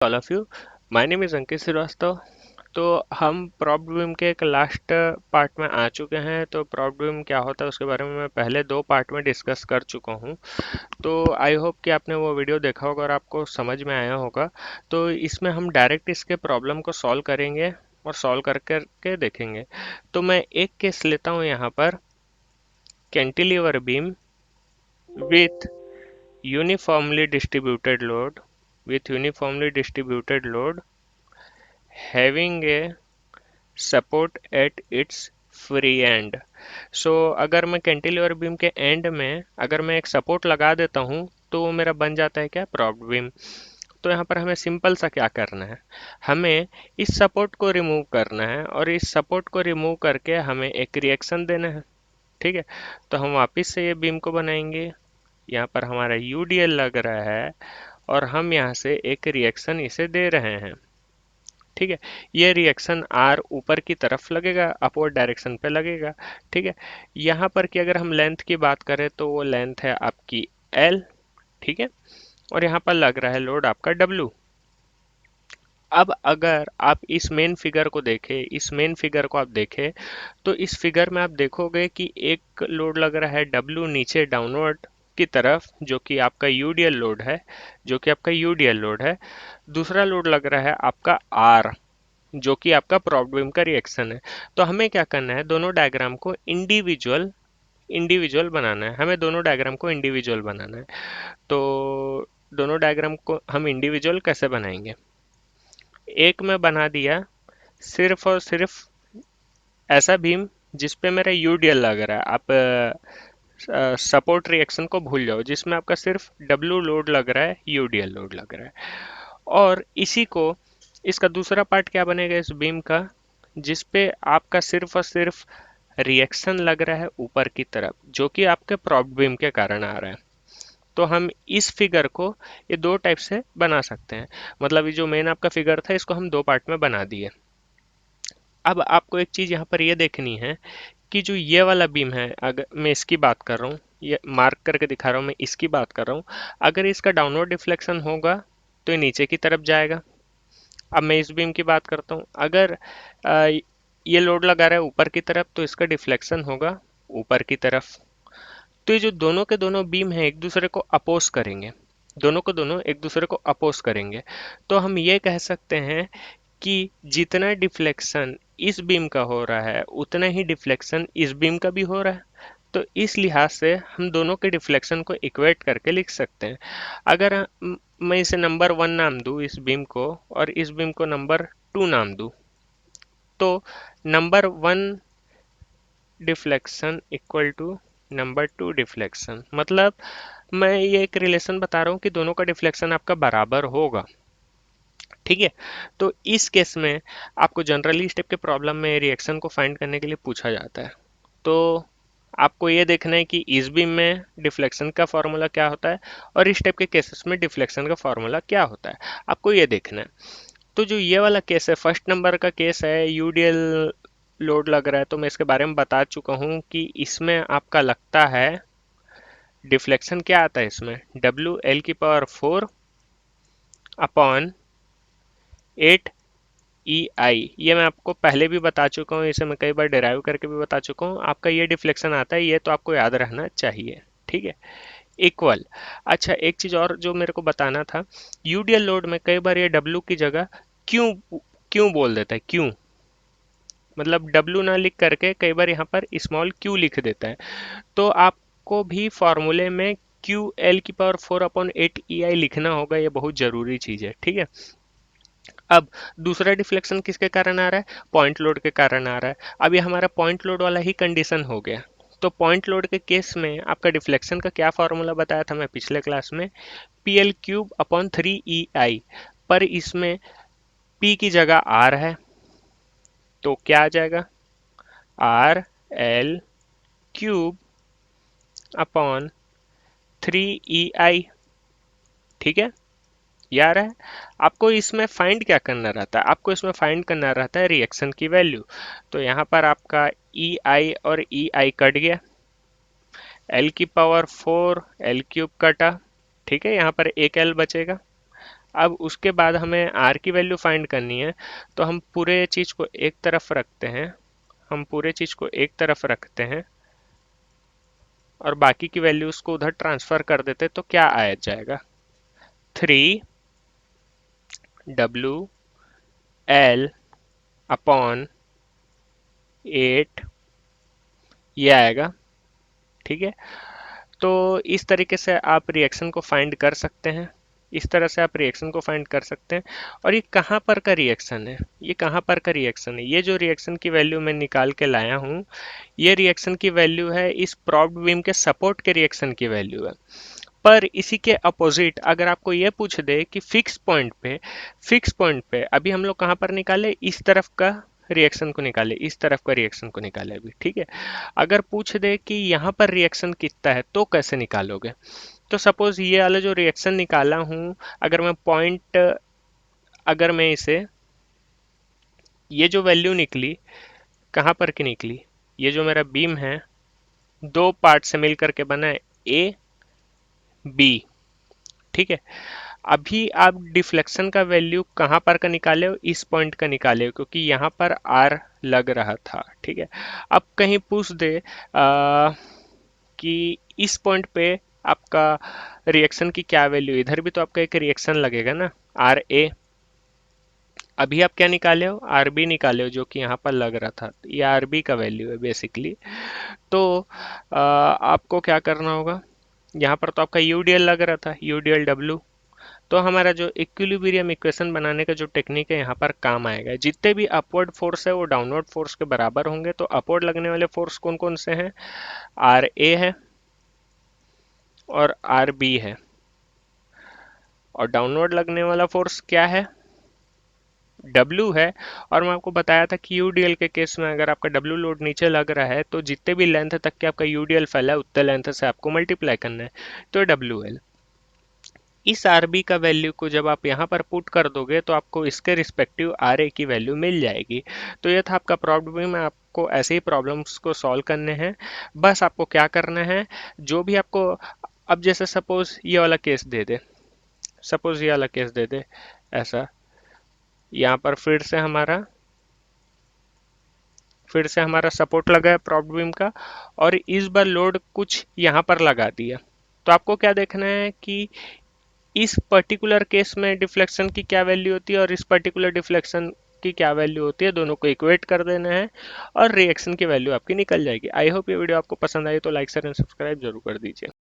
All of you. My name is Ankit Srivastava. तो हम propped beam के एक लास्ट पार्ट में आ चुके हैं। तो प्रॉप्ट बीम क्या होता है उसके बारे में मैं पहले 2 पार्ट में डिस्कस कर चुका हूं। तो आई होप कि आपने वो वीडियो देखा होगा और आपको समझ में आया होगा। तो इसमें हम डायरेक्ट इसके प्रॉब्लम को सॉल्व करेंगे और सॉल्व कर करके देखेंगे। तो मैं एक केस लेता हूँ यहाँ पर, cantilever beam width uniformly distributed load having a support at its free end। सो अगर मैं कैंटिलीवर बीम के एंड में अगर मैं एक सपोर्ट लगा देता हूँ तो वो मेरा बन जाता है क्या, प्रॉप्ट बीम। तो यहाँ पर हमें सिंपल सा क्या करना है, हमें इस सपोर्ट को रिमूव करना है और इस सपोर्ट को रिमूव करके हमें एक रिएक्शन देना है। ठीक है, तो हम वापस से ये बीम को बनाएंगे। यहाँ पर हमारा यूडीएल लग रहा है और हम यहाँ से एक रिएक्शन इसे दे रहे हैं। ठीक है, ये रिएक्शन आर ऊपर की तरफ लगेगा, अपवर्ड डायरेक्शन पे लगेगा। ठीक है, यहाँ पर की अगर हम लेंथ की बात करें तो वो लेंथ है आपकी एल। ठीक है, और यहाँ पर लग रहा है लोड आपका डब्ल्यू। अब अगर आप इस मेन फिगर को देखें, तो इस फिगर में आप देखोगे कि एक लोड लग रहा है डब्ल्यू नीचे डाउनवर्ड की तरफ, जो कि आपका यूडीएल लोड है। दूसरा लोड लग रहा है आपका आर, जो कि आपका प्रॉप्ट बीम का रिएक्शन है। तो हमें क्या करना है, दोनों डायग्राम को इंडिविजुअल इंडिविजुअल बनाना है। हमें दोनों डायग्राम को इंडिविजुअल बनाना है। तो दोनों डायग्राम को हम इंडिविजुअल कैसे बनाएंगे, एक में बना दिया सिर्फ और सिर्फ ऐसा बीम जिसपे मेरा यूडीएल लग रहा है। आप सपोर्ट रिएक्शन को भूल जाओ, जिसमें आपका सिर्फ डब्ल्यू लोड लग रहा है, यूडीएल लोड लग रहा है। और इसी को, इसका दूसरा पार्ट क्या बनेगा इस बीम का, जिस पे आपका सिर्फ और सिर्फ रिएक्शन लग रहा है ऊपर की तरफ, जो कि आपके प्रॉप्ट बीम के कारण आ रहा है। तो हम इस फिगर को ये 2 टाइप से बना सकते हैं। मतलब ये जो मेन आपका फिगर था इसको हम 2 पार्ट में बना दिए। अब आपको एक चीज यहाँ पर ये देखनी है कि जो ये वाला बीम है, अगर मैं इसकी बात कर रहा हूँ, ये मार्क करके दिखा रहा हूँ, मैं इसकी बात कर रहा हूँ। अगर इसका डाउनवर्ड डिफ्लेक्शन होगा तो ये नीचे की तरफ जाएगा। अब मैं इस बीम की बात करता हूँ, अगर ये लोड लगा रहा है ऊपर की तरफ तो इसका डिफ्लेक्शन होगा ऊपर की तरफ। तो ये जो दोनों के दोनों बीम हैं एक दूसरे को अपोज करेंगे, तो हम ये कह सकते हैं कि जितना डिफ्लेक्शन इस बीम का हो रहा है उतना ही डिफ्लेक्शन इस बीम का भी हो रहा है। तो इस लिहाज से हम दोनों के डिफ्लेक्शन को इक्वेट करके लिख सकते हैं। अगर मैं इसे नंबर 1 नाम दूं इस बीम को और इस बीम को नंबर 2 नाम दूं, तो number 1 deflection equal to number 2 deflection. मतलब मैं ये एक रिलेशन बता रहा हूँ कि दोनों का डिफ्लेक्शन आपका बराबर होगा। ठीक है, तो इस केस में आपको जनरली स्टेप के प्रॉब्लम में रिएक्शन को फाइंड करने के लिए पूछा जाता है। तो आपको ये देखना है कि इस बीम में डिफ्लेक्शन का फॉर्मूला क्या होता है और इस टाइप के केसेस में डिफ्लेक्शन का फॉर्मूला क्या होता है, आपको ये देखना है। तो जो ये वाला केस है, फर्स्ट नंबर का केस है, यूडीएल लोड लग रहा है, तो मैं इसके बारे में बता चुका हूँ कि इसमें आपका लगता है डिफ्लेक्शन क्या आता है, इसमें WL⁴ अपॉन 8EI। ये मैं आपको पहले भी बता चुका हूँ, इसे मैं कई बार डिराइव करके भी बता चुका हूँ। आपका ये डिफ्लेक्शन आता है, ये तो आपको याद रहना चाहिए। ठीक है, इक्वल। अच्छा, एक चीज और जो मेरे को बताना था, यूडीएल लोड में कई बार ये डब्ल्यू की जगह क्यों क्यों बोल देता है, क्यों, मतलब डब्ल्यू ना लिख करके कई बार यहाँ पर स्मॉल क्यू लिख देता है। तो आपको भी फॉर्मूले में QL⁴/8EI लिखना होगा, ये बहुत जरूरी चीज है। ठीक है, अब दूसरा डिफ्लेक्शन किसके कारण आ रहा है, पॉइंट लोड के कारण आ रहा है। अब ये हमारा पॉइंट लोड वाला ही कंडीशन हो गया। तो पॉइंट लोड के केस में आपका डिफ्लेक्शन का क्या फॉर्मूला बताया था मैं पिछले क्लास में, PL⁴/3EI। पर इसमें P की जगह R है, तो क्या आ जाएगा, RL⁴/3EI। ठीक है, ये आ रहा है। आपको इसमें फाइंड क्या करना रहता है, आपको इसमें फाइंड करना रहता है रिएक्शन की वैल्यू। तो यहाँ पर आपका EI और EI कट गया, L⁴ L³ कटा। ठीक है, यहाँ पर एक L बचेगा। अब उसके बाद हमें आर की वैल्यू फाइंड करनी है, तो हम पूरे चीज को एक तरफ रखते हैं, हम पूरे चीज को एक तरफ रखते हैं और बाकी की वैल्यूज को उधर ट्रांसफर कर देते, तो क्या आ जाएगा, 3WL/8 ये आएगा। ठीक है, तो इस तरीके से आप रिएक्शन को फाइंड कर सकते हैं, इस तरह से आप रिएक्शन को फाइंड कर सकते हैं। और ये कहाँ पर का रिएक्शन है, ये कहाँ पर का रिएक्शन है, ये जो रिएक्शन की वैल्यू मैं निकाल के लाया हूँ, ये रिएक्शन की वैल्यू है इस प्रोब्ड बीम के सपोर्ट के रिएक्शन की वैल्यू है। पर इसी के अपोजिट अगर आपको ये पूछ दे कि फिक्स पॉइंट पे अभी हम लोग कहाँ पर निकाले, इस तरफ का रिएक्शन को निकाले, इस तरफ का रिएक्शन को निकाले अभी। ठीक है, अगर पूछ दे कि यहाँ पर रिएक्शन कितना है तो कैसे निकालोगे, तो सपोज ये वाला जो रिएक्शन निकाला हूँ, अगर मैं पॉइंट, अगर मैं इसे, ये जो वैल्यू निकली कहाँ पर की निकली, ये जो मेरा बीम है दो पार्ट से मिल करके बना है ए बी। ठीक है, अभी आप डिफ्लेक्शन का वैल्यू कहाँ पर का निकाले हो, इस पॉइंट का निकाले हो, क्योंकि यहाँ पर आर लग रहा था। ठीक है, अब कहीं पूछ दे कि इस पॉइंट पे आपका रिएक्शन की क्या वैल्यू, इधर भी तो आपका एक रिएक्शन लगेगा ना, आर ए। अभी आप क्या निकाले हो, आर बी निकाले हो, जो कि यहाँ पर लग रहा था, ये आर बी का वैल्यू है बेसिकली। तो आपको क्या करना होगा, यहाँ पर तो आपका यूडीएल लग रहा था, यूडीएल डब्ल्यू, तो हमारा जो इक्विलिब्रियम इक्वेशन बनाने का जो टेक्निक है यहाँ पर काम आएगा। जितने भी अपवर्ड फोर्स है वो डाउनवर्ड फोर्स के बराबर होंगे। तो अपवर्ड लगने वाले फोर्स कौन कौन से हैं, आर ए है और आर बी है, और डाउनवर्ड लगने वाला फोर्स क्या है, W है। और मैं आपको बताया था कि यूडीएल के केस में अगर आपका W लोड नीचे लग रहा है तो जितने भी लेंथ तक के आपका यूडीएल फैला है उतने लेंथ से आपको मल्टीप्लाई करना है, तो WL। इस आर बी का वैल्यू को जब आप यहाँ पर पुट कर दोगे तो आपको इसके रिस्पेक्टिव आर ए की वैल्यू मिल जाएगी। तो ये था आपका प्रॉब्लम में, आपको ऐसे ही प्रॉब्लम्स को सॉल्व करने हैं। बस आपको क्या करना है, जो भी आपको, अब जैसे सपोज ये वाला केस दे दे, सपोज ये वाला केस दे दे ऐसा, यहाँ पर फिर से हमारा सपोर्ट लगा है प्रॉब्ड बीम का, और इस बार लोड कुछ यहाँ पर लगा दिया। तो आपको क्या देखना है कि इस पर्टिकुलर केस में डिफ्लेक्शन की क्या वैल्यू होती है और इस पर्टिकुलर डिफ्लेक्शन की क्या वैल्यू होती है, दोनों को इक्वेट कर देना है और रिएक्शन की वैल्यू आपकी निकल जाएगी। आई होप ये वीडियो आपको पसंद आई, तो लाइक शेयर एंड सब्सक्राइब जरूर कर दीजिए।